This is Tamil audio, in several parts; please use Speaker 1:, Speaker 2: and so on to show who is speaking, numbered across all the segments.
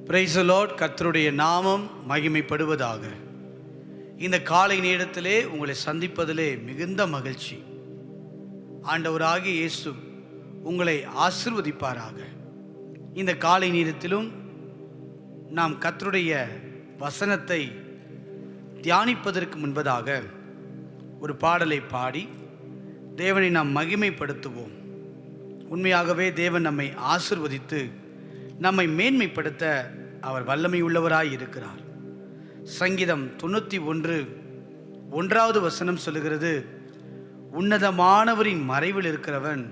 Speaker 1: Praise the Lord. கர்த்தருடைய நாமம் மகிமைப்படுவதாக. இந்த காலை நேரத்திலே உங்களை சந்திப்பதிலே மிகுந்த மகிழ்ச்சி. ஆண்டவராகிய இயேசு உங்களை ஆசீர்வதிப்பாராக. இந்த காலை நேரத்திலும் நாம் கர்த்தருடைய வசனத்தை தியானிப்பதற்கு முன்பதாக ஒரு பாடலை பாடி தேவனை நாம் மகிமைப்படுத்துவோம். உண்மையாகவே தேவன் நம்மை ஆசீர்வதித்து நம்மை மேன்மைப்படுத்த அவர் வல்லமை உள்ளவராய் இருக்கிறார். சங்கீதம் 91:1 வசனம் சொல்லுகிறது, உன்னதமானவரின் மறைவில் இருக்கிறவன்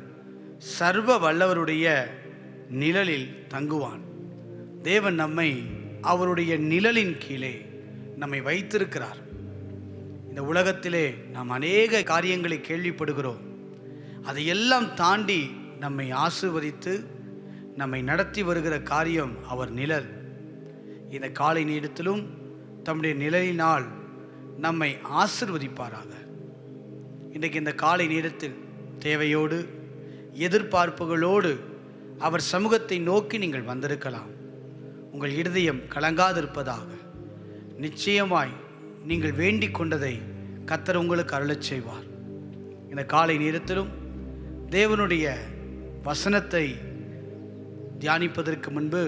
Speaker 1: சர்வ வல்லவருடைய நிழலில் தங்குவான். தேவன் நம்மை அவருடைய நிழலின் கீழே நம்மை வைத்திருக்கிறார். இந்த உலகத்திலே நாம் அநேக காரியங்களை கேள்விப்படுகிறோம். அதையெல்லாம் தாண்டி நம்மை ஆசீர்வதித்து நம்மை நடத்தி வருகிற காரியம் அவர் நிழல். இந்த காலை நேரத்திலும் தம்முடைய நிழலினால் நம்மை ஆசீர்வதிப்பாராக. இன்றைக்கு இந்த காலை நேரத்தில் தேவையோடு எதிர்பார்ப்புகளோடு அவர் சமூகத்தை நோக்கி நீங்கள் வந்திருக்கலாம். உங்கள் இருதயம் கலங்காதிருப்பதாக. நிச்சயமாய் நீங்கள் வேண்டிக் கொண்டதை கர்த்தர் உங்களுக்கு அருளச் செய்வார். இந்த காலை நேரத்திலும் தேவனுடைய வசனத்தை தியானிப்பதற்கு முன்பு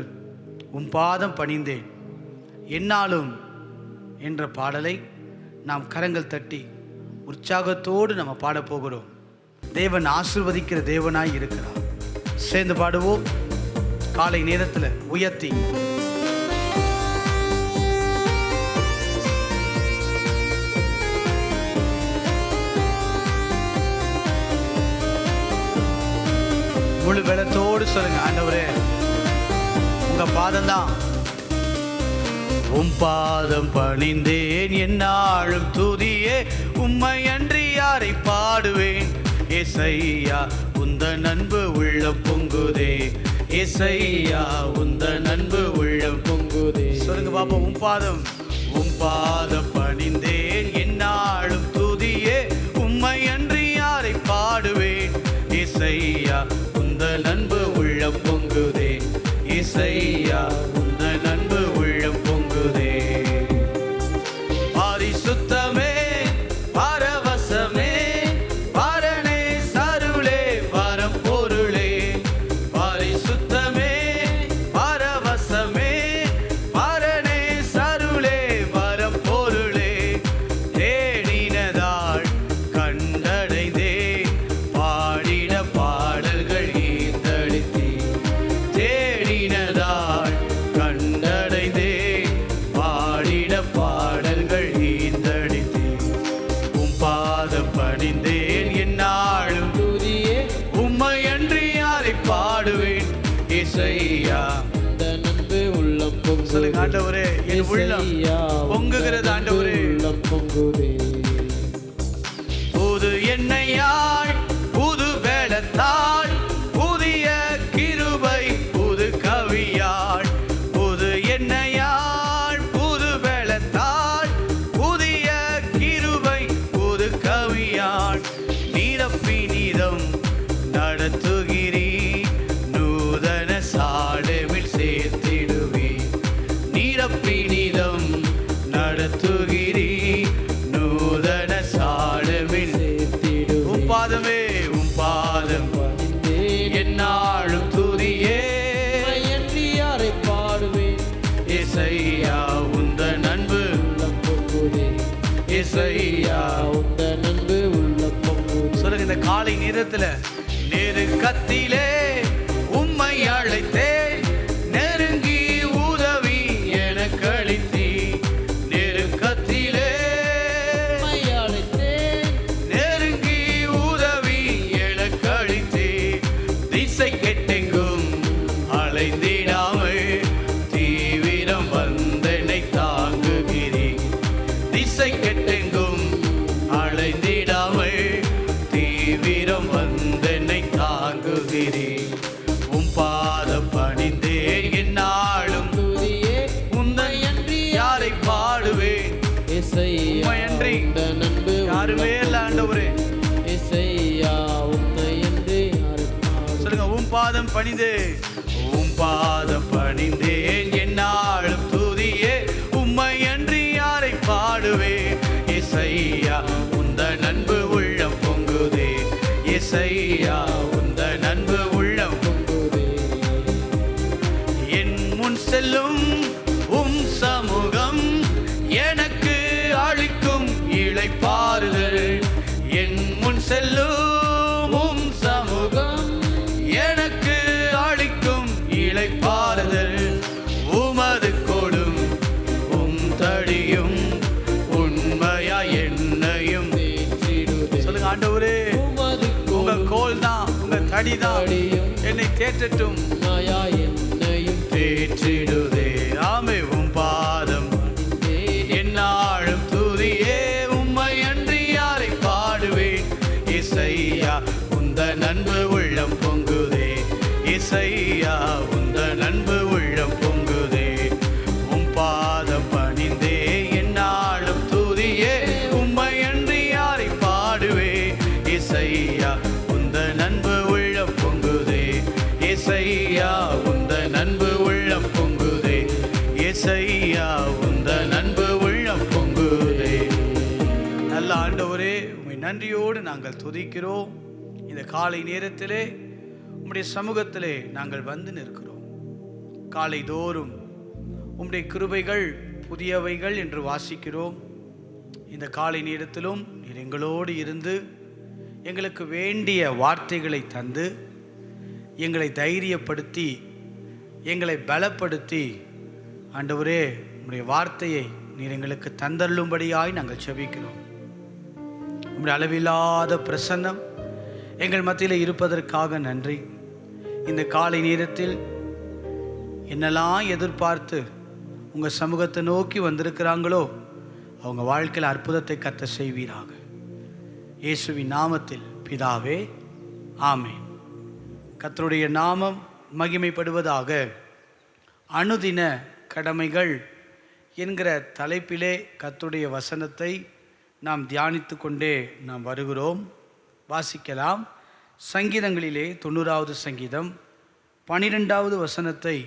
Speaker 1: உம் பாதம் பணிந்தேன் என்னாலும் என்ற பாடலை நாம் கரங்கள் தட்டி உற்சாகத்தோடு நம்ம பாடப்போகிறோம். தேவன் ஆசீர்வதிக்கிற தேவனாய் இருக்கிறார். சேர்ந்து பாடுவோம். காலை நேரத்தில் உயர்த்தி முழு பலத்தோடு சொல்லுங்க, ஆண்டவரே உங்க பாதம் தான். உம் பாதம் பணிந்தேன் என்னாலும் துதியே, உம்மை அன்றி யாரை பாடுவேன். ஏசையா உந்தன் அன்பு உள்ளம் பொங்குதே, ஏசையா உந்தன் அன்பு உள்ளம் பொங்குதே. சொல்லுங்க பாப்பா, உம் பாதம் பணிந்தேன் என்னாலும் துதியே, உம்மை அன்றி யாரை பாடுவேன். ஏசையா உந்தன் அன்பு உள்ளம் பொங்குதே, ஏசையா உந்தன் அன்பு உள்ளம் பொங்குதே. பரிசுத்தமே பரவசமே பரனே சருளே வரம் பொருளே. பரிசுத்தமே பரவசமே பரனே சருளே வரம் பொருளே. தேடினதாள் கண்டடைந்தே பாடின பாடல்கள் ஈந்தடித்தே. தேடினதாள் கண்டடைந்தே பாடின பாடல்கள் ஈந்தடித்தே. உம் பாதம் பணிந்தேன் என்னாலும் துதியே, உம்மை அன்றி யாரை பாடுவேன். ஏசையா உந்தன் அன்பு உள்ளம் பொங்குதே. சொல்லுங்க, ஆண்டவரே என் உள்ளம் பொங்குகிறது. ஆண்டவரே உள்ளம் பொங்குதே. புது எண்ணெயாள் புது வேளத்தாள் புதிய கிருபை புது கவியாள். புது எண்ணெயாள் புது வேளத்தாள் புதிய கிருபை புது கவியாள். நிரப்பி நீதம் நடத்துகிறீ, நூதன சாலைவில் சேர்த்திடுவே. நிரப்பி நீதம் நடத்துகிறீ, நூதன சாலைவில் சேர்த்திடுவே. உம் பாதமே உம் பாதம் என்னாலும் துதியே, அன்றி யாரை பாடுவேன். ஏசையா உந்தன் அன்பு உள்ளம் பொங்குதே, ஏசையா உந்தன் அன்பு உள்ளம் பொங்குதே. சொல்லுங்க, இந்த காலை நேரத்தில் நெருக்கத்திலே உம்மை அழைத்தேன், நெருங்கி உதவி எனக்கு அளித்தீ. நெருக்கத்திலே உம்மை அழைத்தேன், நெருங்கி உதவி எனக்கு அளித்தீ. திசை கெட்டெங்கும் அலைந்திடாமல் தீவிரம் வந்தனை தாங்குகிறேன். திசை கெட்டெங்கும் அலைந்திடாமல் தீவிரம் வந்தனை தாங்குகிறேன். உம் பாதம் பணிந்தேன் என்னாலும் துதியே, உம்மை அன்றி யாரை பாடுவேன். உம்மை அன்றி யாருமே இல்லை ஆண்டவரே. சொல்லுங்க, உம் பாதம் பணிந்தேன், உம் பாதம் பணிந்தேன் என்னால் இசையா உந்தன் அன்பு உள்ளம்
Speaker 2: பொங்குதே.
Speaker 1: என் முன் செல்லும் சமூகம் எனக்கு அளிக்கும் இளைப்பாறுதல். என் முன் செல்லும் சமூகம் எனக்கு அளிக்கும் இளைப்பாறுதல். உமது கொடும் தடியும் உண்மையா என்னையும்
Speaker 2: தேற்றிடுதே.
Speaker 1: சொல்லுங்க ஆண்டவரே,
Speaker 2: உமது
Speaker 1: உங்க கோல் தான் உங்க தடிதான் என்னை தேற்றட்டும்,
Speaker 2: உண்மையா என்னையும்
Speaker 1: தேற்றிடுதே. ஆமே உம் பாதம் என்னாலும் துதியே, உம்மை அன்றி யாரை பாடுவேன். இசையா உந்தன் அன்பு உள்ளம் பொங்குதே. இசையா உந்தன் அன்பு உள்ளம் பொங்குதே. உம் பாதம் பணிந்தே என்னாலும் துதியே, உம்மை அன்றி யாரை பாடுவேன். இசையா உந்தன் அன்பு உள்ளம் பொங்குதே. இசையா உந்தன் அன்பு உள்ளம் பொங்குதே. இசையா உந்தன் அன்பு உள்ளம் பொங்குதே. நல்ல ஆண்டவரே, உம்மை நன்றியோடு நாங்கள் துதிக்கிறோம். இந்த காலை நேரத்திலே உம்முடைய சமூகத்திலே நாங்கள் வந்து நிற்கிறோம். காலை தோறும் உம்முடைய கிருபைகள் புதியவைகள் என்று வாசிக்கிறோம். இந்த காலை நேரத்திலும் நீர் எங்களோடு இருந்து எங்களுக்கு வேண்டிய வார்த்தைகளை தந்து எங்களை தைரியப்படுத்தி எங்களை பலப்படுத்தி ஆண்டவரே உம்முடைய வார்த்தையை நீர் எங்களுக்கு தந்தருளும்படியாய் நாங்கள் செபிக்கிறோம். உம்முடைய அளவில்லாத பிரசன்னம் எங்கள் மத்தியில் இருப்பதற்காக நன்றி. இந்த காலை நேரத்தில் என்னெல்லாம் எதிர்பார்த்து உங்கள் சமூகத்தை நோக்கி வந்திருக்கிறாங்களோ அவங்க வாழ்க்கையில் அற்புதத்தை கத்த செய்வீராக. இயேசுவின் நாமத்தில் பிதாவே, ஆமென். கர்த்தருடைய நாமம் மகிமைப்படுவதாக. அனுதின கடமைகள் என்கிற தலைப்பிலே கர்த்தருடைய வசனத்தை நாம் தியானித்து கொண்டே நாம் வருகிறோம். வாசிக்கலாம். சங்கீதங்களிலே 90வது சங்கீதம் 12வது வசனத்தை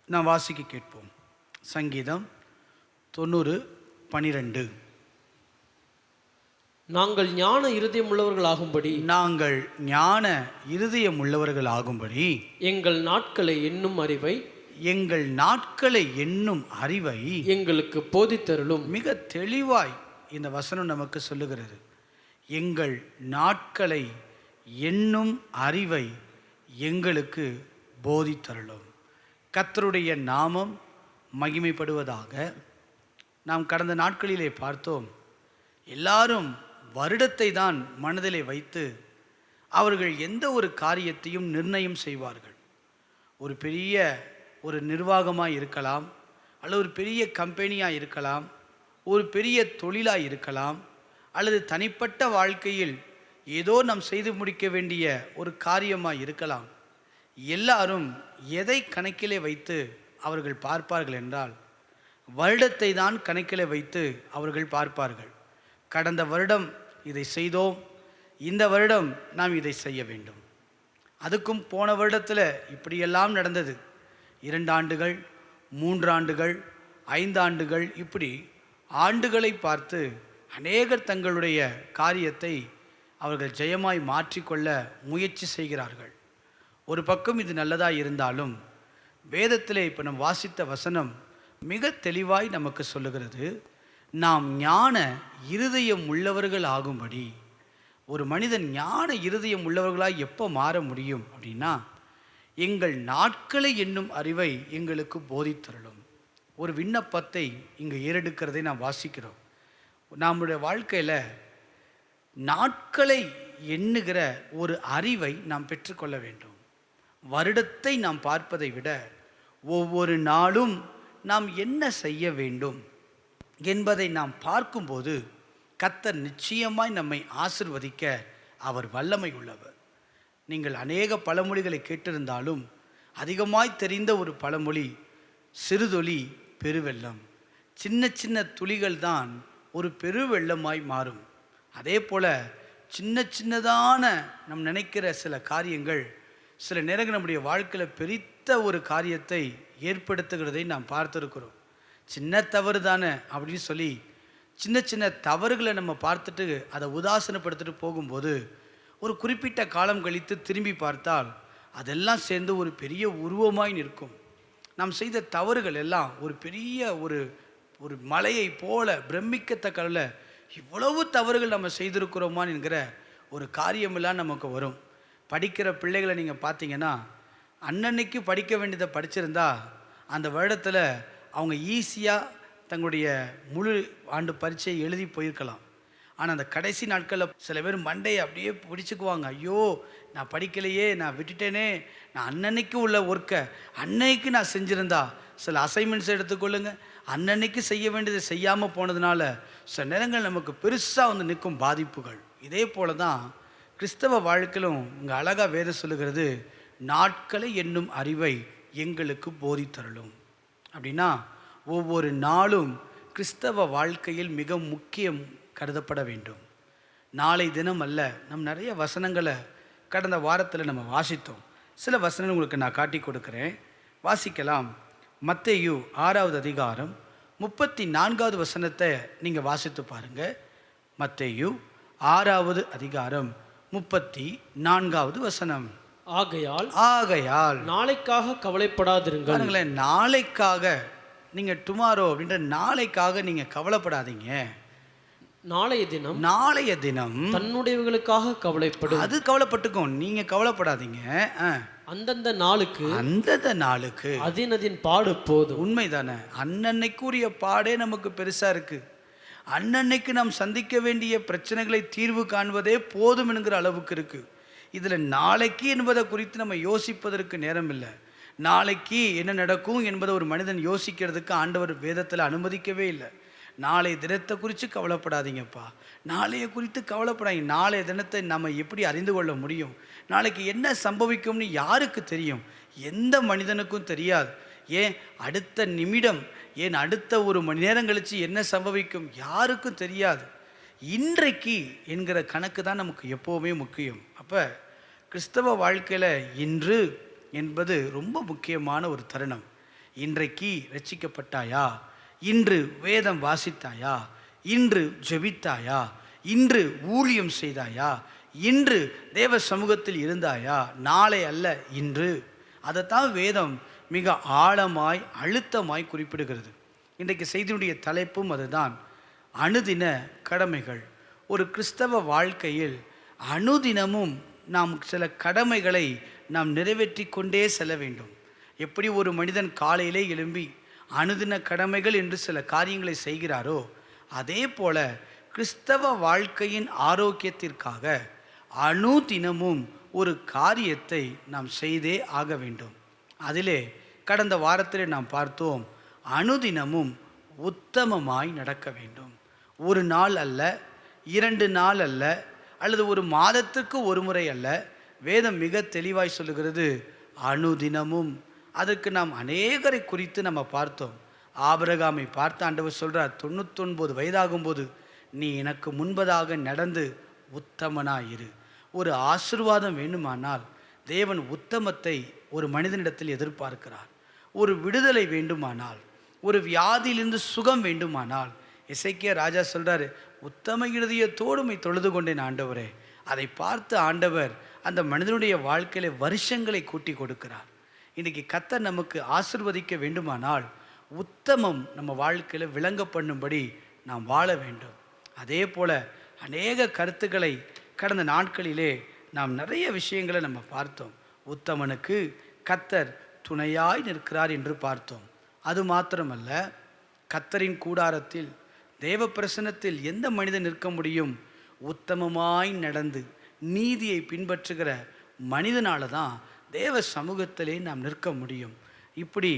Speaker 1: நாம் வாசிக்க கேட்போம். சங்கீதம் 90:12.
Speaker 2: நாங்கள் ஞான இருதயம் உள்ளவர்களாகும்படி
Speaker 1: நாங்கள் ஞான இருதயம் உள்ளவர்களாகும்படி
Speaker 2: எங்கள் நாட்களை எண்ணும் அறிவை
Speaker 1: எங்கள் நாட்களை எண்ணும் அறிவை
Speaker 2: எங்களுக்கு போதித்தருளும்.
Speaker 1: மிக தெளிவாய் இந்த வசனம் நமக்கு சொல்லுகிறது. எங்கள் நாட்களை எண்ணும் அறிவை எங்களுக்கு போதித்தருளும். கர்த்தருடைய நாமம் மகிமைப்படுவதாக. நாம் கடந்த நாட்களிலே பார்த்தோம், எல்லாரும் வருடத்தை தான் மனதிலே வைத்து அவர்கள் எந்த ஒரு காரியத்தையும் நிர்ணயம் செய்வார்கள். ஒரு பெரிய ஒரு நிர்வாகமாக இருக்கலாம், அல்லது ஒரு பெரிய கம்பெனியாக இருக்கலாம், ஒரு பெரிய தொழிலாக இருக்கலாம், அல்லது தனிப்பட்ட வாழ்க்கையில் ஏதோ நாம் செய்து முடிக்க வேண்டிய ஒரு காரியமாக இருக்கலாம். எல்லாரும் எதை கணக்கிலே வைத்து அவர்கள் பார்ப்பார்கள் என்றால் வருடத்தை தான் கணக்கிலே வைத்து அவர்கள் பார்ப்பார்கள். கடந்த வருடம் இதை செய்தோம், இந்த வருடம் நாம் இதை செய்ய வேண்டும். அதுக்கும் போன வருடத்தில் இப்படியெல்லாம் நடந்தது. 2 ஆண்டுகள், 3 ஆண்டுகள், 5 ஆண்டுகள், இப்படி ஆண்டுகளை பார்த்து அநேகர் தங்களுடைய காரியத்தை அவர்கள் ஜெயமாய் மாற்றிக்கொள்ள முயற்சி செய்கிறார்கள். ஒரு பக்கம் இது நல்லதாக இருந்தாலும் வேதத்திலே இப்போ நாம் வாசித்த வசனம் மிக தெளிவாய் நமக்கு சொல்லுகிறது, நாம் ஞான இருதயம் உள்ளவர்கள் ஆகும்படி. ஒரு மனிதன் ஞான இருதயம் உள்ளவர்களாய் எப்போ மாற முடியும் அப்படின்னா, எங்கள் நாட்களை என்னும் அறிவை எங்களுக்கு போதித்தருளும். ஒரு விண்ணப்பத்தை இங்கே ஏறெடுக்கிறதை நாம் வாசிக்கிறோம். நம்முடைய வாழ்க்கையில் நாட்களை எண்ணுகிற ஒரு அறிவை நாம் பெற்றுக்கொள்ள வேண்டும். வருடத்தை நாம் பார்ப்பதை விட ஒவ்வொரு நாளும் நாம் என்ன செய்ய வேண்டும் என்பதை நாம் பார்க்கும்போது கர்த்தர் நிச்சயமாய் நம்மை ஆசிர்வதிக்க அவர் வல்லமை உள்ளவர். நீங்கள் அநேக பழமொழிகளை கேட்டிருந்தாலும் அதிகமாய் தெரிந்த ஒரு பழமொழி, சிறுதுளி பெருவெள்ளம். சின்ன சின்ன துளிகள் தான் ஒரு பெருவெள்ளமாய் மாறும். அதே போல் சின்ன சின்னதான நம் நினைக்கிற சில காரியங்கள் சில நேரங்கள் நம்முடைய வாழ்க்கையில் பெரித்த ஒரு காரியத்தை ஏற்படுத்துகிறதை நாம் பார்த்துருக்கிறோம். சின்ன தவறு தானே அப்படின்னு சொல்லி சின்ன சின்ன தவறுகளை நம்ம பார்த்துட்டு அதை உதாசனப்படுத்திட்டு போகும்போது ஒரு குறிப்பிட்ட காலம் கழித்து திரும்பி பார்த்தால் அதெல்லாம் சேர்ந்து ஒரு பெரிய உருவமாய் நிற்கும். நாம் செய்த தவறுகள் எல்லாம் ஒரு பெரிய ஒரு ஒரு மலையை போல பிரமிக்கத்தக்க அளவில் இவ்வளவு தவறுகள் நம்ம செய்திருக்கிறோமான்னு என்கிற ஒரு காரியமெல்லாம் நமக்கு வரும். படிக்கிற பிள்ளைகளை நீங்கள் பார்த்தீங்கன்னா, அன்னன்னைக்கு படிக்க வேண்டியதை படிச்சிருந்தா அந்த வருடத்தில் அவங்க ஈஸியாக தங்களுடைய முழு ஆண்டு பரீட்சையை எழுதி போயிருக்கலாம். ஆனால் அந்த கடைசி நாட்களில் சில பேர் மண்டையை அப்படியே பிடிச்சிக்குவாங்க. ஐயோ, நான் படிக்கலையே, நான் விட்டுட்டேனே, நான் அன்னன்னைக்கு உள்ள ஒர்க்கை அன்னைக்கு நான் செஞ்சுருந்தா. சில அசைன்மெண்ட்ஸ் எடுத்துக்கொள்ளுங்க, அன்னன்னைக்கு செய்ய வேண்டியதை செய்யாமல் போனதுனால சில நேரங்கள் நமக்கு பெருசாக வந்து நிற்கும் பாதிப்புகள். இதே போல தான் கிறிஸ்தவ வாழ்க்கையிலும் இங்கே அழகாக வேதம் சொல்லுகிறது, நாட்களை என்னும் அறிவை எங்களுக்கு போதித்தருளும். அப்படின்னா ஒவ்வொரு நாளும் கிறிஸ்தவ வாழ்க்கையில் மிக முக்கியம் கருதப்பட வேண்டும். நாளை தினம் அல்ல. நம் நிறைய வசனங்களை கடந்த வாரத்தில் நம்ம வாசித்தோம். சில வசனங்கள் உங்களுக்கு நான் காட்டி கொடுக்குறேன், வாசிக்கலாம். மத்தேயு 6வது அதிகாரம் 34வது வசனத்தை நீங்கள் வாசித்து பாருங்கள். மத்தேயு 6வது அதிகாரம் 34வது வசனம். ஆகையால்
Speaker 2: நாளைக்காக கவலைப்படாதிருங்கள்.
Speaker 1: பாருங்களேன், நாளைக்காக நீங்கள் டுமாரோ அப்படின்ற நாளைக்காக நீங்கள் கவலைப்படாதீங்க. நாளைய தினம்
Speaker 2: தன்னுடையவர்களுக்காக கவலைப்படும்.
Speaker 1: அது கவலைப்பட்டுக்கும், நீங்க கவலைப்படாதீங்க.
Speaker 2: அந்தந்த நாளுக்கு அதின் பாடு போதும்.
Speaker 1: உண்மைதானே? அன்னன்னைக்குரிய பாடே நமக்கு பெருசா இருக்கு. அன்னன்னைக்கு நாம் சந்திக்க வேண்டிய பிரச்சனைகளை தீர்வு காண்பதே போதும் என்கிற அளவுக்கு இருக்கு. இதுல நாளைக்கு என்பதை குறித்து நம்ம யோசிப்பதற்கு நேரம் இல்லை. நாளைக்கு என்ன நடக்கும் என்பதை ஒரு மனிதன் யோசிக்கிறதுக்கு ஆண்டவர் வேதத்தில் அனுமதிக்கவே இல்லை. நாளைய தினத்தை குறித்து கவலைப்படாதீங்கப்பா, நாளைய குறித்து கவலைப்படாதீங்க. நாளைய தினத்தை நம்ம எப்படி அறிந்து கொள்ள முடியும்? நாளைக்கு என்ன சம்பவிக்கும்னு யாருக்கு தெரியும்? எந்த மனிதனுக்கும் தெரியாது. ஏன் அடுத்த நிமிடம், ஏன் அடுத்த ஒரு மணி நேரம் கழித்து என்ன சம்பவிக்கும் யாருக்கும் தெரியாது. இன்றைக்கு என்கிற கணக்கு தான் நமக்கு எப்போவுமே முக்கியம். அப்போ கிறிஸ்தவ வாழ்க்கையில் இன்று என்பது ரொம்ப முக்கியமான ஒரு தருணம். இன்றைக்கு ரட்சிக்கப்பட்டாயா? இன்று வேதம் வாசித்தாயா? இன்று ஜெபித்தாயா? இன்று ஊழியம் செய்தாயா? இன்று தேவ சமூகத்தில் இருந்தாயா? நாளை அல்ல, இன்று. அதைத்தான் வேதம் மிக ஆழமாய் அழுத்தமாய் குறிப்பிடுகிறது. இன்றைக்கு செய்தியுடைய தலைப்பும் அதுதான், அனுதின கடமைகள். ஒரு கிறிஸ்தவ வாழ்க்கையில் அனுதினமும் நாம் சில கடமைகளை நாம் நிறைவேற்றி கொண்டே செல்ல வேண்டும். எப்படி ஒரு மனிதன் காலையிலே எழும்பி அனுதின கடமைகள் என்று சில காரியங்களை செய்கிறாரோ, அதே போல கிறிஸ்தவ வாழ்க்கையின் ஆரோக்கியத்திற்காக அனுதினமும் ஒரு காரியத்தை நாம் செய்தே ஆக வேண்டும். அதிலே கடந்த வாரத்தில் நாம் பார்த்தோம், அனுதினமும் உத்தமமாய் நடக்க வேண்டும். ஒரு நாள் அல்ல, 2 நாள் அல்ல, அல்லது ஒரு மாதத்துக்கு ஒரு முறை அல்ல. வேதம் மிக தெளிவாய் சொல்லுகிறது, அனுதினமும். அதற்கு நாம் அநேகரை குறித்து நம்ம பார்த்தோம். ஆபிரகாமை பார்த்து ஆண்டவர் சொல்கிறார், 99 வயதாகும்போது நீ எனக்கு முன்பதாக நடந்து உத்தமனாயிரு. ஒரு ஆசீர்வாதம் வேண்டுமானால் தேவன் உத்தமத்தை ஒரு மனிதனிடத்தில் எதிர்பார்க்கிறார். ஒரு விடுதலை வேண்டுமானால், ஒரு வியாதியிலிருந்து சுகம் வேண்டுமானால், எசேக்கியா ராஜா சொல்கிறாரு, உத்தம இருதயத்தோடு தொழுது கொண்டேன் ஆண்டவரே. அதை பார்த்து ஆண்டவர் அந்த மனிதனுடைய வாழ்க்கையில வருஷங்களை கூட்டி கொடுக்கிறார். இன்றைக்கி கர்த்தர் நமக்கு ஆசீர்வதிக்க வேண்டுமானால் உத்தமம் நம்ம வாழ்க்கையில் விளங்க பண்ணும்படி நாம் வாழ வேண்டும். அதே போல் அநேக கருத்துக்களை கடந்த நாட்களிலே நாம் நிறைய விஷயங்களை நம்ம பார்த்தோம். உத்தமனுக்கு கர்த்தர் துணையாய் நிற்கிறார் என்று பார்த்தோம். அது மாத்திரமல்ல, கர்த்தரின் கூடாரத்தில் தேவ பிரசன்னத்தில் எந்த மனிதன் நிற்க முடியும்? உத்தமமாய் நடந்து நீதியை பின்பற்றுகிற மனிதனால தான் தேவ சமூகத்திலே நாம் நிற்க முடியும். இப்படி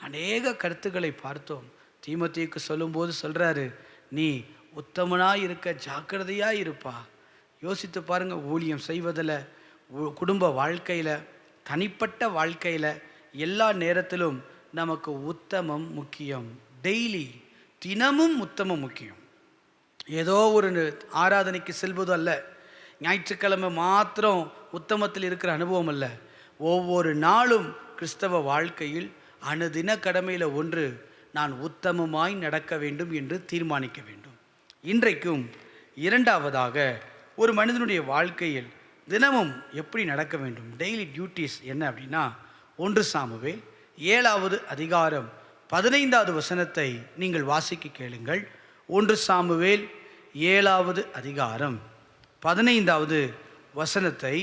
Speaker 1: அநேக கருத்துக்களை பார்த்தோம். தீமோத்தேயுக்கு சொல்லும்போது சொல்கிறாரு, நீ உத்தமனாய் இருக்க ஜாக்கிரதையாக இருப்பா. யோசித்து பாருங்கள், ஊழியம் செய்வதில், குடும்ப வாழ்க்கையில், தனிப்பட்ட வாழ்க்கையில், எல்லா நேரத்திலும் நமக்கு உத்தமம் முக்கியம். டெய்லி, தினமும் உத்தமம் முக்கியம். ஏதோ ஒரு ஆராதனைக்கு செல்வது அல்ல, ஞாயிற்றுக்கிழமை மாத்திரம் உத்தமத்தில் இருக்கிற அனுபவம் அல்ல. ஒவ்வொரு நாளும் கிறிஸ்தவ வாழ்க்கையில் அனுதின கடமையில் ஒன்று, நான் உத்தமமாய் நடக்க வேண்டும் என்று தீர்மானிக்க வேண்டும். இன்றைக்கும் இரண்டாவதாக, ஒரு மனிதனுடைய வாழ்க்கையில் தினமும் எப்படி நடக்க வேண்டும், டெய்லி டியூட்டிஸ் என்ன அப்படின்னா, 1 சாமுவேல் 7வது அதிகாரம் 15வது வசனத்தை நீங்கள் வாசிக்க கேளுங்கள். 1 சாமுவேல் 7வது அதிகாரம் 15வது வசனத்தை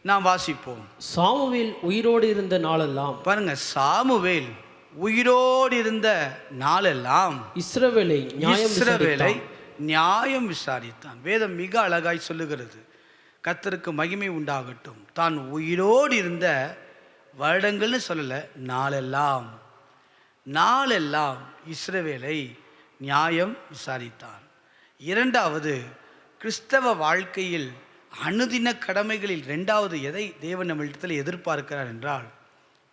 Speaker 1: நாம் வாசிப்போம்.
Speaker 2: சாமுவேல் உயிரோடு இருந்த நாளெல்லாம்,
Speaker 1: பாருங்க, சாமுவேல் உயிரோடு இருந்த நாளெல்லாம்
Speaker 2: இஸ்ரவேலை
Speaker 1: நியாயம் விசாரித்தான். வேதம் மிக அழகாய் சொல்லுகிறது. கர்த்தருக்கு மகிமை உண்டாகட்டும். தான் உயிரோடு இருந்த வருடங்கள்னு சொல்லல, நாளெல்லாம் இஸ்ரவேலை நியாயம் விசாரித்தான். 2வது, கிறிஸ்தவ வாழ்க்கையில் அனுதின கடமைகளில் 2வது எதை தேவன் நம்மளிடத்தில் எதிர்பார்க்கிறார் என்றால்,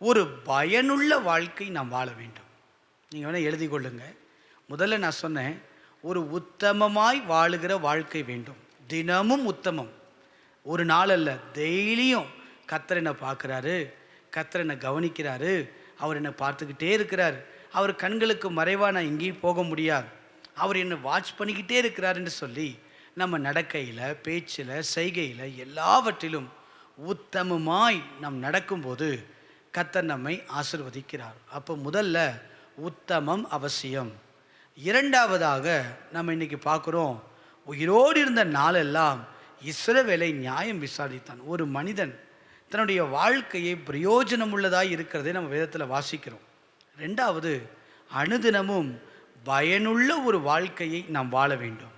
Speaker 1: ஒரு பயனுள்ள வாழ்க்கை நாம் வாழ வேண்டும். நீங்கள் வேணால் எழுதி கொள்ளுங்க. முதல்ல நான் சொன்னேன், ஒரு உத்தமமாய் வாழுகிற வாழ்க்கை வேண்டும். தினமும் உத்தமம். ஒரு நாள் அல்ல, டெய்லியும் கர்த்தர் என்னை பார்க்குறாரு, கர்த்தர் என்னை கவனிக்கிறாரு, அவர் என்னை பார்த்துக்கிட்டே இருக்கிறார், அவர் கண்களுக்கு மறைவாக நான் எங்கேயும் போக முடியாது, அவர் என்னை வாட்ச் பண்ணிக்கிட்டே இருக்கிறாருன்னு சொல்லி நம்ம நடக்கையில், பேச்சில், செய்கையில் எல்லாவற்றிலும் உத்தமமாய் நாம் நடக்கும்போது கர்த்தர் நம்மை ஆசீர்வதிக்கிறார். அப்போ முதல்ல உத்தமம் அவசியம். 2வதாக நம்ம இன்னைக்கு பார்க்குறோம், உயிரோடு இருந்த நாளெல்லாம் இஸ்ரவேலை நியாயம் விசாரித்தான். ஒரு மனிதன் தன்னுடைய வாழ்க்கையை பிரயோஜனம் உள்ளதாய் இருக்கிறதை நம்ம வேதத்தில் வாசிக்கிறோம். 2வது, அனுதினமும் பயனுள்ள ஒரு வாழ்க்கையை நாம் வாழ வேண்டும்.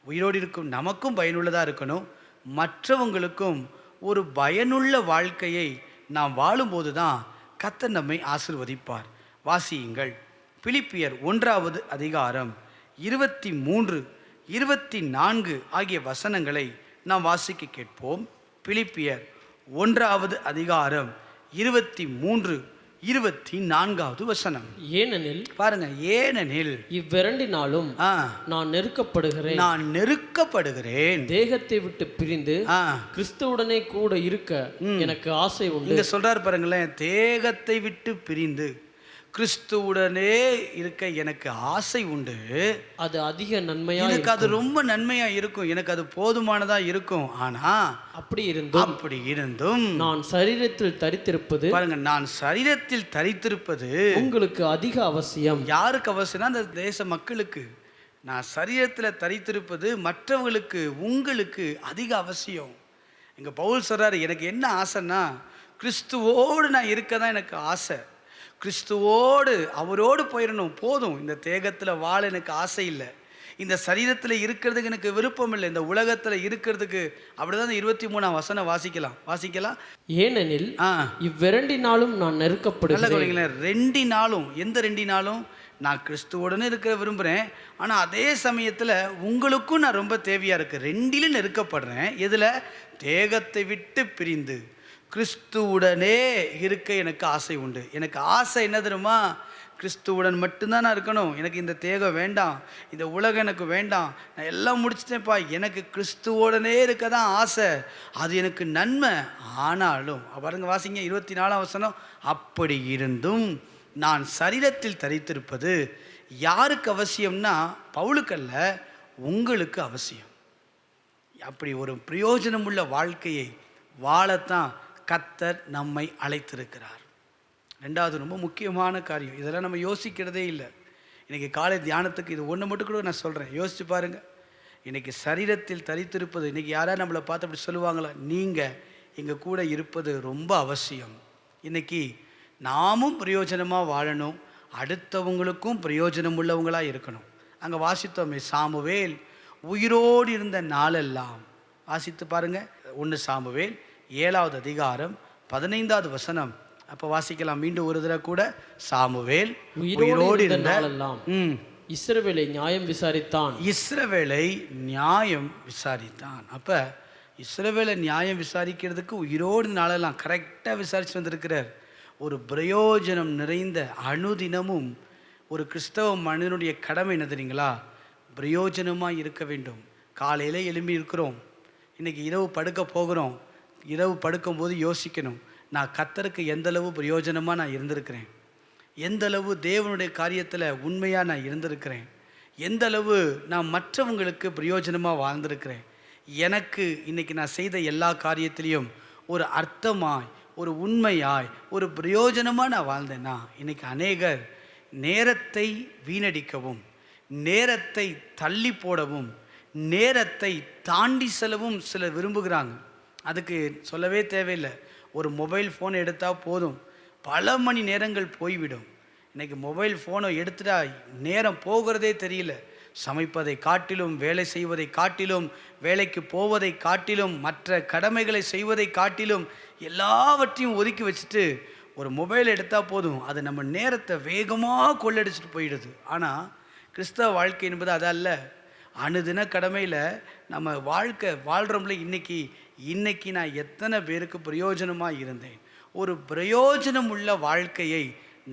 Speaker 1: உயிரோடு இருக்கும் நமக்கும் பயனுள்ளதாக இருக்கணும், மற்றவங்களுக்கும் ஒரு பயனுள்ள வாழ்க்கையை நாம் வாழும்போது தான் கர்த்தர் நம்மை ஆசீர்வதிப்பார். வாசியுங்கள். பிலிப்பியர் 1வது அதிகாரம் 23, 24 ஆகிய வசனங்களை நாம் வாசிக்க கேட்போம். பிலிப்பியர் 1வது அதிகாரம் 23, 24வது வசனம்.
Speaker 2: ஏனெனில்,
Speaker 1: பாருங்க, ஏனெனில்
Speaker 2: இவ்விரண்டினாலும் நான் நெருக்கப்படுகிறேன், தேகத்தை விட்டு பிரிந்து கிறிஸ்துவுடனே கூட இருக்க எனக்கு ஆசை உண்டு.
Speaker 1: இங்க சொல்றாரு பாருங்களேன், தேகத்தை விட்டு பிரிந்து கிறிஸ்துவுடனே இருக்க எனக்கு ஆசை உண்டு.
Speaker 2: அது அதிக நன்மையா,
Speaker 1: எனக்கு அது ரொம்ப நன்மையா இருக்கும், எனக்கு அது போதுமானதா இருக்கும். ஆனா அப்படி இருந்தும்
Speaker 2: நான் சரீரத்தில் தரித்திருப்பது,
Speaker 1: பாருங்க, நான் சரீரத்தில் தரித்திருப்பது
Speaker 2: உங்களுக்கு அதிக அவசியம்.
Speaker 1: யாருக்கு அவசியம்னா அந்த தேச மக்களுக்கு. நான் சரீரத்தில் தரித்திருப்பது மற்றவர்களுக்கு, உங்களுக்கு அதிக அவசியம். இங்க பவுல் சொல்றாரு, எனக்கு என்ன ஆசைன்னா கிறிஸ்துவோடு நான் இருக்க தான் எனக்கு ஆசை. கிறிஸ்துவோடு, அவரோடு போயிடணும், போதும். இந்த தேகத்தில் வாழ எனக்கு ஆசை இல்லை, இந்த சரீரத்தில் இருக்கிறதுக்கு எனக்கு விருப்பம் இல்லை, இந்த உலகத்தில் இருக்கிறதுக்கு. அப்படிதான் 23ஆம் வசனம் வாசிக்கலாம்.
Speaker 2: ஏனெனில் இவ்விரண்டினாலும் நான் நெருக்கப்படுகிறேன்.
Speaker 1: 2 நாளும், எந்த 2 நாளும்? நான் கிறிஸ்துவோடனே இருக்க விரும்புகிறேன், ஆனால் அதே சமயத்தில் உங்களுக்கும் நான் ரொம்ப தேவையாக இருக்குது. 2லும் நெருக்கப்படுறேன். எதில்? தேகத்தை விட்டு பிரிந்து கிறிஸ்துவுடனே இருக்க எனக்கு ஆசை உண்டு. எனக்கு ஆசை என்ன தெரியுமா? கிறிஸ்துவுடன் மட்டும்தான் நான் இருக்கணும். எனக்கு இந்த தேகம் வேண்டாம், இந்த உலகம் எனக்கு வேண்டாம், நான் எல்லாம் முடிச்சிட்டேன்ப்பா, எனக்கு கிறிஸ்துவோடனே இருக்க தான் ஆசை, அது எனக்கு நன்மை. ஆனாலும் பாருங்க, வாசிங்க 24ஆம் வசனம். அப்படி இருந்தும் நான் சரீரத்தில் தரித்திருப்பது யாருக்கு அவசியம்னா, பவுலுக்கல்ல, உங்களுக்கு அவசியம். அப்படி ஒரு பிரயோஜனம் உள்ள வாழ்க்கையை வாழத்தான் கர்த்தர் நம்மை அழைத்திருக்கிறார். 2வது, ரொம்ப முக்கியமான காரியம், இதெல்லாம் நம்ம யோசிக்கிறதே இல்லை. இன்றைக்கி காலை தியானத்துக்கு இது ஒன்று மட்டும் கூட நான் சொல்கிறேன், யோசிச்சு பாருங்கள். இன்றைக்கி சரீரத்தில் தரித்திருப்பது, இன்றைக்கி யாராவது நம்மளை பார்த்து அப்படி சொல்லுவாங்களா? நீங்கள் எங்கள் கூட இருப்பது ரொம்ப அவசியம். இன்றைக்கி நாமும் பிரயோஜனமாக வாழணும், அடுத்தவங்களுக்கும் பிரயோஜனம் உள்ளவங்களாக இருக்கணும். அங்கே வாசித்தோமே, சாமுவேல் உயிரோடு இருந்த நாளெல்லாம். வாசித்து பாருங்கள். 1 சாமுவேல் 7வது அதிகாரம் 15வது வசனம். அப்போ வாசிக்கலாம் மீண்டும் ஒரு தடவை கூட. சாமுவேல் உயிரோடு இருந்த நாளெல்லாம்
Speaker 2: இஸ்ரவேலை நியாயம் விசாரித்தான். அப்போ இஸ்ரவேலை நியாயம் விசாரிக்கிறதுக்கு உயிரோடு நாளெல்லாம் கரெக்டாக விசாரித்து வந்திருக்கிறார். ஒரு பிரயோஜனம் நிறைந்த அனுதினமும் ஒரு கிறிஸ்தவ மனிதனுடைய கடமை என்ன தெரியுங்களா? பிரயோஜனமாக இருக்க வேண்டும். காலையில் எழும்பி இருக்கிறோம், இன்றைக்கி இரவு படுக்க போகிறோம். இரவு படுக்கும்போது யோசிக்கணும், நான் கர்த்தருக்கு எந்தளவு பிரயோஜனமாக நான் இருந்திருக்கிறேன், எந்தளவு தேவனுடைய காரியத்தில் உண்மையாக நான் இருந்திருக்கிறேன், எந்தளவு நான் மற்றவங்களுக்கு பிரயோஜனமாக வாழ்ந்திருக்கிறேன், எனக்கு இன்னைக்கு நான் செய்த எல்லா காரியத்திலையும் ஒரு அர்த்தமாய், ஒரு உண்மையாய், ஒரு பிரயோஜனமாக நான் வாழ்ந்தேன்னா, இன்னைக்கு அநேகர் நேரத்தை வீணடிக்கவும், நேரத்தை தள்ளி போடவும், நேரத்தை தாண்டி செல்லவும் சிலர் விரும்புகிறாங்க. அதுக்கு சொல்லவே தேவையில்லை. ஒரு மொபைல் ஃபோன் எடுத்தால் போதும், பல மணி நேரங்கள் போய்விடும். இன்றைக்கி மொபைல் ஃபோனை எடுத்துட்டா நேரம் போகிறதே தெரியல. சமைப்பதை காட்டிலும், வேலை செய்வதை காட்டிலும், வேலைக்கு போவதை காட்டிலும், மற்ற கடமைகளை செய்வதை காட்டிலும் எல்லாவற்றையும் ஒதுக்கி வச்சுட்டு ஒரு மொபைல் எடுத்தால் போதும், அது நம்ம நேரத்தை வேகமாக கொள்ளடிச்சிட்டு போயிடுது. ஆனால் கிறிஸ்தவ வாழ்க்கை என்பது அதல்ல. அணுதின கடமையில் நம்ம வாழ்க்கை வாழ்கிறோம்ல. இன்னைக்கு நான் எத்தனை பேருக்கு பிரயோஜனமாக இருந்தேன்? ஒரு பிரயோஜனம் உள்ள வாழ்க்கையை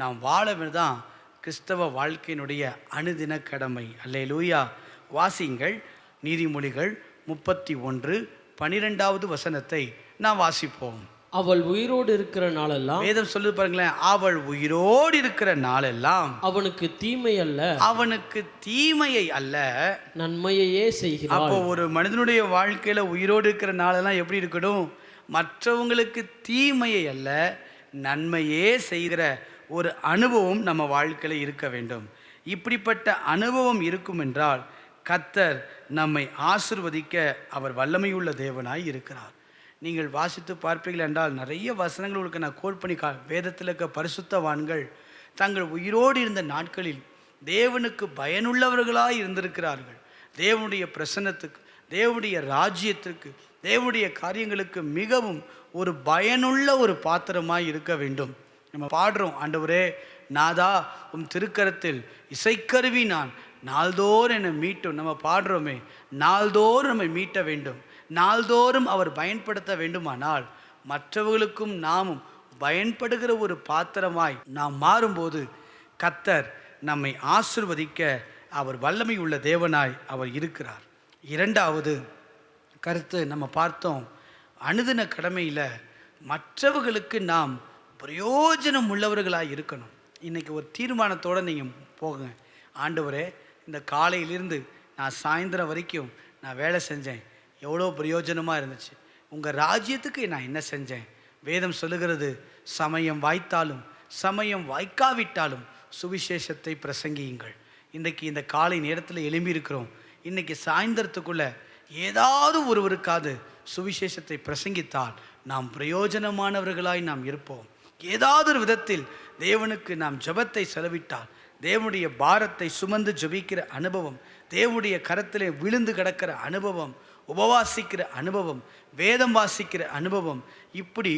Speaker 2: நாம் வாழதான் கிறிஸ்தவ வாழ்க்கையினுடைய அணுதின கடமை. அல்லேலூயா. வாசிங்கள் நீதிமொழிகள் 31:12 வசனத்தை நாம் வாசிப்போம்.
Speaker 3: அவள் உயிரோடு இருக்கிற நாளெல்லாம்,
Speaker 2: வேதம் சொல்லு பாருங்களேன், அவள் உயிரோடு இருக்கிற நாளெல்லாம்
Speaker 3: அவனுக்கு தீமை அல்ல,
Speaker 2: அவனுக்கு தீமையை அல்ல
Speaker 3: நன்மையையே செய்கிறாள்.
Speaker 2: அப்போ ஒரு மனிதனுடைய வாழ்க்கையில உயிரோடு இருக்கிற நாளெல்லாம் எப்படி இருக்கணும்? மற்றவங்களுக்கு தீமையை அல்ல நன்மையே செய்கிற ஒரு அனுபவம் நம்ம வாழ்க்கையில் இருக்க வேண்டும். இப்படிப்பட்ட அனுபவம் இருக்கும் என்றால் கர்த்தர் நம்மை ஆசிர்வதிக்க அவர் வல்லமையுள்ள தேவனாய் இருக்கிறார். நீங்கள் வாசித்து பார்ப்பீர்கள் என்றால் நிறைய வசனங்கள் உங்களுக்கு நான் கோட் பண்ணி வேதத்தில் இருக்க பரிசுத்தவான்கள் தங்கள் உயிரோடு இருந்த நாட்களில் தேவனுக்கு பயனுள்ளவர்களாய் இருந்திருக்கிறார்கள். தேவனுடைய பிரசன்னத்துக்கு, தேவனுடைய ராஜ்யத்திற்கு, தேவனுடைய காரியங்களுக்கு மிகவும் ஒரு பயனுள்ள ஒரு பாத்திரமாய் இருக்க வேண்டும். நம்ம பாடுறோம், ஆண்டவரே நாதா உம் திருக்கரத்தில் இசைக்கருவி நான், நாள்தோறும் என்னை மீட்டும். நம்ம பாடுறோமே, நாள்தோறும் நம்மை மீட்ட வேண்டும், நாள்தோறும் அவர் பயன்படுத்த வேண்டுமானால் மற்றவர்களுக்கும் நாமும் பயன்படுகிற ஒரு பாத்திரமாய் நாம் மாறும்போது கர்த்தர் நம்மை ஆசிர்வதிக்க அவர் வல்லமை உள்ள தேவனாய் அவர் இருக்கிறார். இரண்டாவது கருத்து நம்ம பார்த்தோம், அனுதின கடமையில் மற்றவர்களுக்கு நாம் பிரயோஜனம் உள்ளவர்களாக இருக்கணும். இன்றைக்கி ஒரு தீர்மானத்தோடு நீங்கள் போங்க, ஆண்டவரே இந்த காலையிலிருந்து நான் சாயந்தரம் வரைக்கும் நான் வேலை செஞ்சேன், எவ்வளோ பிரயோஜனமாக இருந்துச்சு, உங்கள் ராஜ்யத்துக்கு நான் என்ன செஞ்சேன்? வேதம் சொல்லுகிறது, சமயம் வாய்த்தாலும் சமயம் வாய்க்காவிட்டாலும் சுவிசேஷத்தை பிரசங்கியுங்கள். இன்றைக்கி இந்த காலை நேரத்தில் எழும்பியிருக்கிறோம், இன்றைக்கி சாயந்தரத்துக்குள்ளே ஏதாவது ஒருவருக்காவது சுவிசேஷத்தை பிரசங்கித்தால் நாம் பிரயோஜனமானவர்களாய் நாம் இருப்போம். ஏதாவது ஒரு விதத்தில் தேவனுக்கு நாம் ஜெபத்தை செலவிட்டால், தேவனுடைய பாரத்தை சுமந்து ஜெபிக்கிற அனுபவம், தேவனுடைய கரத்திலே விழுந்து கிடக்கிற அனுபவம், உபவாசிக்கிற அனுபவம், வேதம் வாசிக்கிற அனுபவம், இப்படி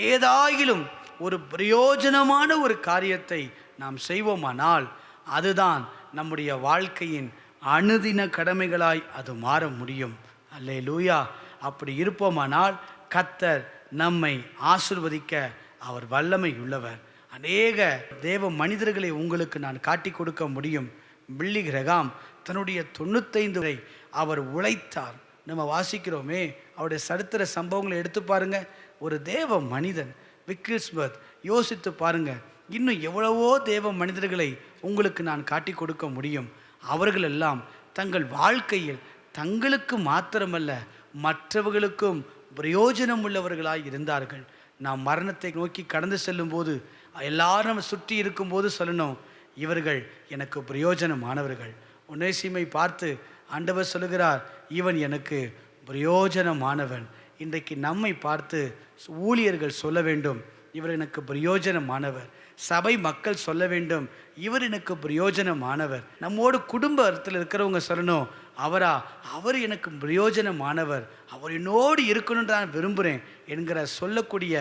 Speaker 2: ஏதாயிலும் ஒரு பிரயோஜனமான ஒரு காரியத்தை நாம் செய்வோமானால் அதுதான் நம்முடைய வாழ்க்கையின் அனுதின கடமைகளாய் அது மாற முடியும். அல்லேலூயா. அப்படி இருப்போமானால் கர்த்தர் நம்மை ஆசிர்வதிக்க அவர் வல்லமை உள்ளவர். அநேக தேவ மனிதர்களை உங்களுக்கு நான் காட்டி கொடுக்க முடியும். பில்லி கிரகாம் தன்னுடைய 95 வரை அவர் உழைத்தார். நம்ம வாசிக்கிறோமே, அவருடைய சரித்திர சம்பவங்களை எடுத்து பாருங்க. ஒரு தேவ மனிதன் விக்கில்ஸ்பர்த், யோசித்து பாருங்க, இன்னும் எவ்வளவோ தேவ மனிதர்களை உங்களுக்கு நான் காட்டி கொடுக்க முடியும். அவர்களெல்லாம் தங்கள் வாழ்க்கையில் தங்களுக்கு மாத்திரமல்ல மற்றவர்களுக்கும் பிரயோஜனம் உள்ளவர்களாய் இருந்தார்கள். நாம் மரணத்தை நோக்கி கடந்து செல்லும் போது எல்லாரும் சுற்றி இருக்கும்போது சொல்லணும், இவர்கள் எனக்கு பிரயோஜனமானவர்கள். ஒனேசிமை பார்த்து ஆண்டவர் சொல்லுகிறார், இவன் எனக்கு பிரயோஜனமானவன். இன்றைக்கு நம்மை பார்த்து ஊழியர்கள் சொல்ல வேண்டும், இவர் எனக்கு பிரயோஜனமானவர். சபை மக்கள் சொல்ல வேண்டும், இவர் எனக்கு பிரயோஜனமானவர். நம்மோடு குடும்பத்தில் இருக்கிறவங்க சொல்லணும், அவர் எனக்கு பிரயோஜனமானவர், அவர் என்னோடு இருக்கணும்னு நான் விரும்புகிறேன் என்கிற சொல்லக்கூடிய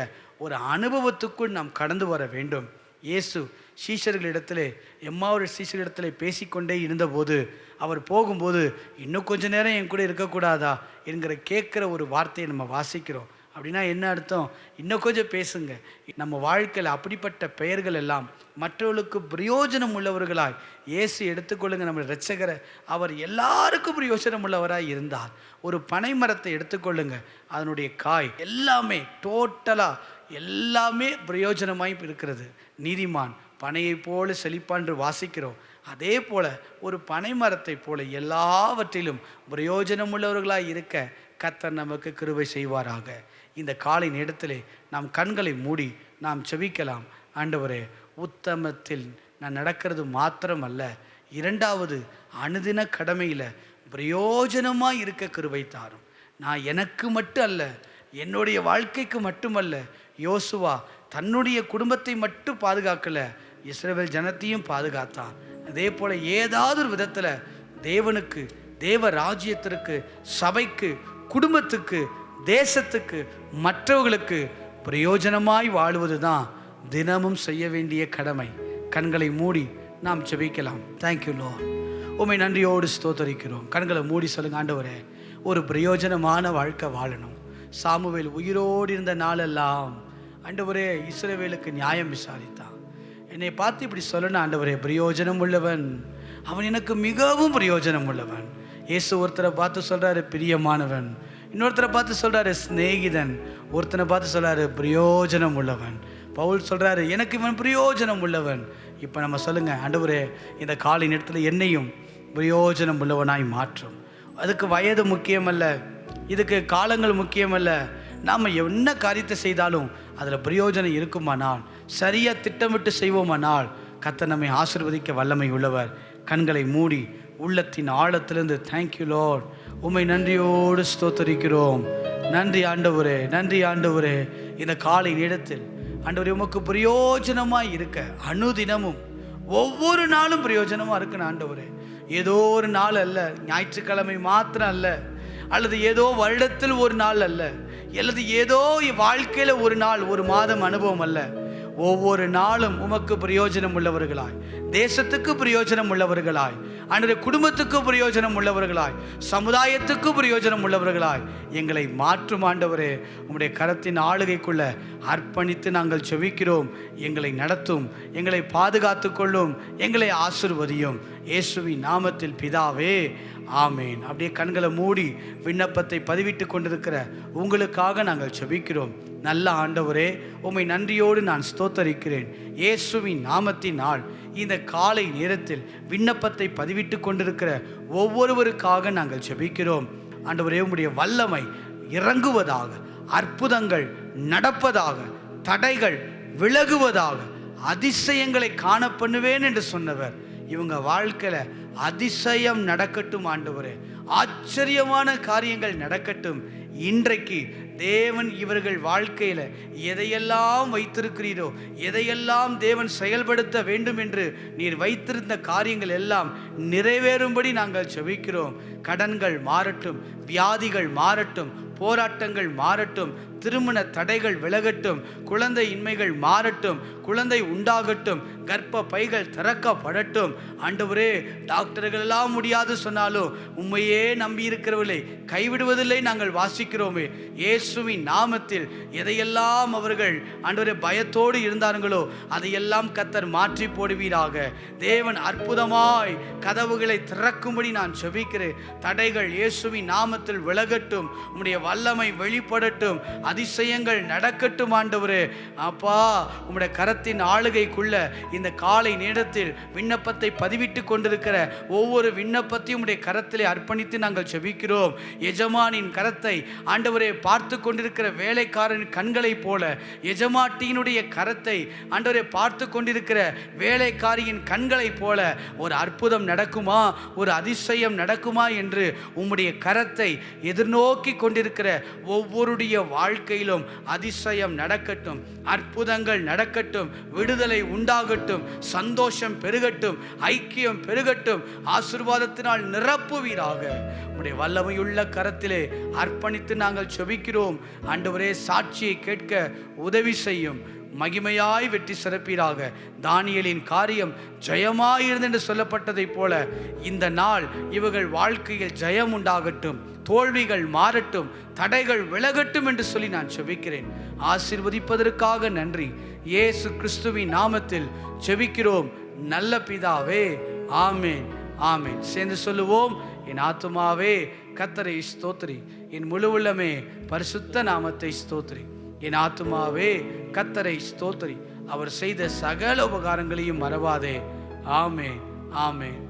Speaker 2: ஒரு அனுபவத்துக்குள் நாம் கடந்து வர வேண்டும். இயேசு சீஷர்களிடத்திலே, எம்மாவுடைய சீஷர்களிடத்திலே பேசிக்கொண்டே இருந்தபோது அவர் போகும்போது, இன்னும் கொஞ்ச நேரம் என் கூட இருக்கக்கூடாதா என்கிற கேட்குற ஒரு வார்த்தையை நம்ம வாசிக்கிறோம். அப்படின்னா என்ன அர்த்தம்? இன்னும் கொஞ்சம் பேசுங்க. நம்ம வாழ்க்கையில் அப்படிப்பட்ட பெயர்கள் எல்லாம் மற்றவர்களுக்கு பிரயோஜனம் உள்ளவர்களாய் இயேசு எடுத்துக்கொள்ளுங்க. நம்ம இரட்சகரை, அவர் எல்லாருக்கும் பிரயோஜனம் உள்ளவராய் இருந்தார். ஒரு பனை மரத்தை எடுத்துக்கொள்ளுங்க, அதனுடைய காய் எல்லாமே டோட்டலாக எல்லாமே பிரயோஜனமாய் இருக்கிறது. நீதிமான் பனையை போல செழிப்பான் என்று வாசிக்கிறோம். அதே போல ஒரு பனை மரத்தை போல எல்லாவற்றிலும் பிரயோஜனம் உள்ளவர்களாய் இருக்க கர்த்தர் நமக்கு கிருபை செய்வாராக. இந்த காலை நேரத்திலே நாம் கண்களை மூடி நாம் செபிக்கலாம். ஆண்டவரே, உத்தமத்தில் நான் நடக்கிறது மாத்திரமல்ல, இரண்டாவது அனுதின கடமையில் பிரயோஜனமாக இருக்க கிருபை தாரும். நான் எனக்கு மட்டும் அல்ல, என்னுடைய வாழ்க்கைக்கு மட்டுமல்ல, யோசுவா தன்னுடைய குடும்பத்தை மட்டும் பாதுகாக்கலை, இஸ்ரவேல் ஜனத்தையும் பாதுகாத்தான். அதே போல் ஏதாவது ஒரு விதத்தில் தேவனுக்கு, தேவ ராஜ்யத்திற்கு, சபைக்கு, குடும்பத்துக்கு, தேசத்துக்கு, மற்றவர்களுக்கு பிரயோஜனமாய் வாழ்வது தான் தினமும் செய்ய வேண்டிய கடமை. கண்களை மூடி நாம் செபிக்கலாம். Thank you Lord. உம்மை நன்றியோடு ஸ்தோத்தரிக்கிறோம். கண்களை மூடி சொல்லுங்க, ஆண்டவரே, ஒரு பிரயோஜனமான வாழ்க்கை வாழணும். சாமுவேல் உயிரோடு இருந்த நாளெல்லாம் ஆண்டவரே இஸ்ரவேலுக்கு நியாயம் விசாரித்தான். என்னை பார்த்து இப்படி சொல்லணும், ஆண்டவரே, பிரயோஜனம் உள்ளவன் அவன், எனக்கு மிகவும் பிரயோஜனம் உள்ளவன். இயேசு ஒருத்தரை பார்த்து சொல்கிறாரு பிரியமானவன், இன்னொருத்தரை பார்த்து சொல்கிறாரு சிநேகிதன், ஒருத்தனை பார்த்து சொல்கிறாரு பிரயோஜனம் உள்ளவன். பவுல் சொல்கிறாரு எனக்கு இவன் பிரயோஜனம் உள்ளவன். இப்போ நம்ம சொல்லுங்கள், ஆண்டவரே, இந்த காலை நேரத்தில் என்னையும் பிரயோஜனம் உள்ளவனாய் மாற்றும். அதுக்கு வயது முக்கியமல்ல, இதுக்கு காலங்கள் முக்கியமல்ல. நாம் என்ன காரியத்தை செய்தாலும் அதில் பிரயோஜனம் இருக்குமானால், சரியாக திட்டமிட்டு செய்வோமானால் கர்த்தர் நம்மை ஆசீர்வதிக்க வல்லமை உள்ளவர். கண்களை மூடி உள்ளத்தின் ஆழத்திலிருந்து தேங்க்யூ லார்ட், உம்மை நன்றியோடு ஸ்தோத்தரிக்கிறோம். நன்றி ஆண்டவரே, நன்றி ஆண்டவரே. இந்த காலை நேரத்தில் ஆண்டவரே உமக்கு பிரயோஜனமாக இருக்க அனுதினமும் ஒவ்வொரு நாளும் பிரயோஜனமாக இருக்கணும் ஆண்டவரே. ஏதோ ஒரு நாள் அல்ல, ஞாயிற்றுக்கிழமை மாத்திரம் அல்ல, அல்லது ஏதோ வருடத்தில் ஒரு நாள் அல்ல, அல்லது ஏதோ வாழ்க்கையில் ஒரு நாள், ஒரு மாதம் அனுபவம் அல்ல. ஒவ்வொரு நாளும் உமக்கு பிரயோஜனம் உள்ளவர்களாய், தேசத்துக்கு பிரயோஜனம் உள்ளவர்களாய், அன்றைய குடும்பத்துக்கு பிரயோஜனம் உள்ளவர்களாய், சமுதாயத்துக்கு பிரயோஜனம் உள்ளவர்களாய் எங்களை மாற்றும் ஆண்டவரே. உம்முடைய கரத்தின் ஆளுகைக்குள்ள அர்ப்பணித்து நாங்கள் செபிக்கிறோம். எங்களை நடத்தும், எங்களை பாதுகாத்து கொள்ளும், எங்களை ஆசீர்வதியும். இயேசுவின் நாமத்தில் பிதாவே, ஆமேன். அப்படியே கண்களை மூடி விண்ணப்பத்தை பதிவிட்டு கொண்டிருக்கிற உங்களுக்காக நாங்கள் செபிக்கிறோம். நல்ல ஆண்டவரே, உம்மை நன்றியோடு நான் ஸ்தோத்தரிக்கிறேன். இயேசுவின் நாமத்தினால் இந்த காலை நேரத்தில் விண்ணப்பத்தை பதிவிட்டு கொண்டிருக்கிற ஒவ்வொருவருக்காக நாங்கள் செபிக்கிறோம். ஆண்டவரே, உம்முடைய வல்லமை இறங்குவதாக, அற்புதங்கள் நடப்பதாக, தடைகள் விலகுவதாக, அதிசயங்களை காண பண்ணுவேன் என்று சொன்னவர் இவங்க வாழ்க்கையில் அதிசயம் நடக்கட்டும் ஆண்டவரே. ஆச்சரியமான காரியங்கள் நடக்கட்டும். இன்றைக்கு தேவன் இவர்கள் வாழ்க்கையில் எதையெல்லாம் வைத்திருக்கிறீரோ, எதையெல்லாம் தேவன் செயல்படுத்த வேண்டும் என்று நீர் வைத்திருந்த காரியங்கள் எல்லாம் நிறைவேறும்படி நாங்கள் செபிக்கிறோம். கடன்கள் மாறட்டும், வியாதிகள் மாறட்டும், போராட்டங்கள் மாறட்டும், திருமண தடைகள் விலகட்டும், குழந்தை இன்மைகள் மாறட்டும், குழந்தை உண்டாகட்டும், கர்ப்ப பைகள் திறக்கப்படட்டும். ஆண்டவரே, டாக்டர்கள் எல்லாம் முடியாது சொன்னாலும் உண்மையே நம்பி இருக்கிறவர்களை கைவிடுவதில்லை நாங்கள் வாசிக்கிறோமே. இயேசுவின் நாமத்தில் எதையெல்லாம் அவர்கள் ஆண்டவரே பயத்தோடு இருந்தார்களோ அதையெல்லாம் கர்த்தர் மாற்றி போடுவீராக. தேவன் அற்புதமாய் கதவுகளை திறக்கும்படி நான் செபிக்கிறேன். தடைகள் இயேசுவின் நாமத்தில் விலகட்டும், உம்முடைய வல்லமை வெளிப்படட்டும், அதிசயங்கள் நடக்கட்டும் ஆண்டவரே. அப்பா, உம்முடைய கரத்தின் ஆளுகைக்குள்ள இந்த காலை நேரத்தில் விண்ணப்பத்தை பதிவிட்டு கொண்டிருக்கிற ஒவ்வொரு விண்ணப்பத்தையும் உம்முடைய கரத்திலே அர்ப்பணித்து நாங்கள் செபிக்கிறோம். எஜமானின் கரத்தை ஆண்டவரே பார்த்து கொண்டிருக்கிற வேலைக்காரன் கண்களை போல, எஜமாட்டியினுடைய கரத்தை ஆண்டவரே பார்த்து கொண்டிருக்கிற வேலைக்காரியின் கண்களை போல ஒரு அற்புதம் நடக்குமா, ஒரு அதிசயம் நடக்குமா என்று உம்முடைய கரத்தை எதிர்நோக்கி கொண்டிருக்கிற ஒவ்வொருடைய வாழ்க்கையிலும் அதிசயம் நடக்கட்டும், அற்புதங்கள் நடக்கட்டும், விடுதலை உண்டாகட்டும், சந்தோஷம் பெருகட்டும், ஐக்கியம் பெருகட்டும், ஆசீர்வாதத்தினால் நிரப்புவீராக. உம்முடைய வல்லமையுள்ள கரத்திலே அர்ப்பணித்து நாங்கள் செபிக்கிறோம். ஆண்டவரே, சாட்சியை கேட்க உதவி செய்யும், மகிமையாய் வெற்றி சிறப்பீராக. தானியேலின் காரியம் ஜெயமாயிருந்தது என்று சொல்லப்பட்டதைப் போல இந்த நாள் இவர்கள் வாழ்க்கையில் ஜெயம் உண்டாகட்டும், தோல்விகள் மாறட்டும், தடைகள் விலகட்டும் என்று சொல்லி நான் செபிக்கிறேன். ஆசீர்வதிப்பதற்காக நன்றி. இயேசு கிறிஸ்துவின் நாமத்தில் செபிக்கிறோம் நல்ல பிதாவே, ஆமேன், ஆமேன். சேர்ந்து சொல்லுவோம். என் ஆத்துமாவே கர்த்தரை ஸ்தோத்திரி, என் முழு உள்ளமே பரிசுத்த நாமத்தை ஸ்தோத்திரி. என் ஆத்துமாவே கர்த்தரை ஸ்தோத்திரி, அவர் செய்த சகல உபகாரங்களையும் மறவாதே. ஆமேன், ஆமேன்.